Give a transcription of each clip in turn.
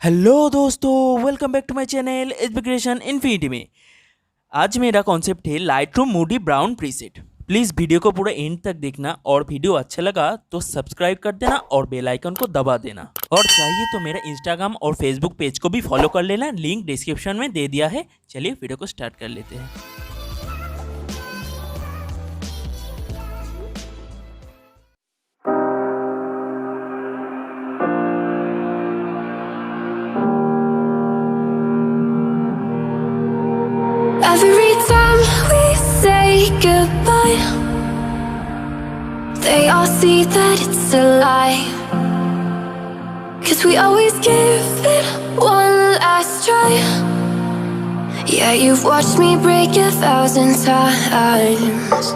Hello दोस्तों, welcome back to my channel education infinity में। आज मेरा कॉन्सेप्ट है Lightroom moody brown preset. Please video को पूरा एंड तक देखना और वीडियो अच्छा लगा तो सब्सक्राइब कर देना और बेल आइकन को दबा देना। और चाहिए तो मेरा इंस्टाग्राम और फेसबुक पेज को भी फॉलो कर लेना, लिंक डिस्क्रिप्शन में दे दिया है। चलिए वीडियो को स्टार्ट कर लेते हैं। Every time we say goodbye, they all see that it's a lie. 'Cause we always give it one last try. Yeah, you've watched me break 1,000 times.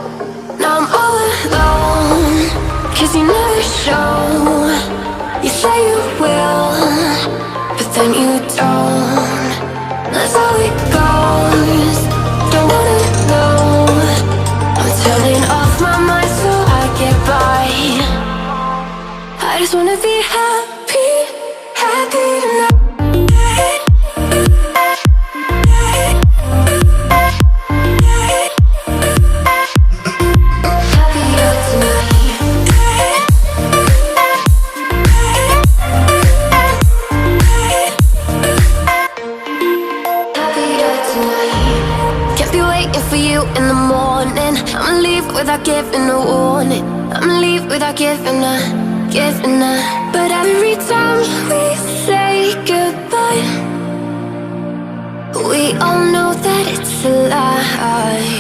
Now I'm all alone, 'cause you never show. You say you will, but then you don't. That's how it goes. Don't wanna know. I'm turning off my mind so I get by. I just wanna be happy, happy tonight. Happier tonight. Happier tonight. Can't be waiting for you in the morning. I'ma leave without giving a warning. I'ma leave without giving a. But every time we say goodbye, we all know that it's a lie.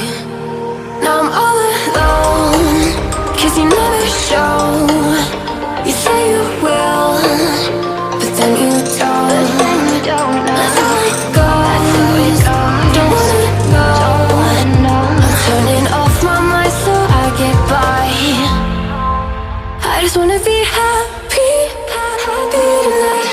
Now I'm all alone, 'cause you never show. You say you will, but then you don't. That's how it goes. Don't wanna know. I'm turning off my mind so I get by. I just wanna be happy, happy tonight.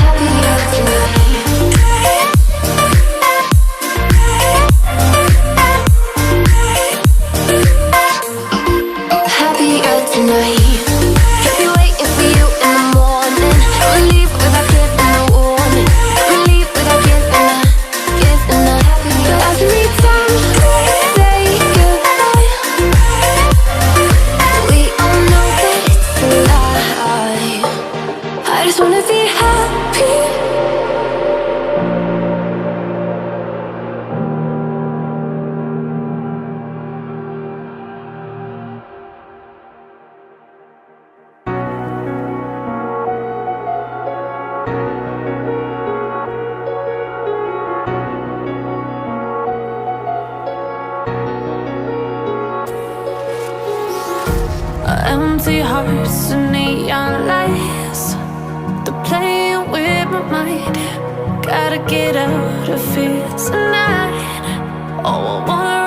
Happier tonight. Happier tonight. Can't be waiting for you in the morning. I'ma leave without giving a warning. I'ma leave without giving a. But every time we say goodbye, we all know that it's a lie. I just wanna be happy. Empty hearts and neon lights, they're playing with my mind. Gotta get out of here tonight. Oh, I wanna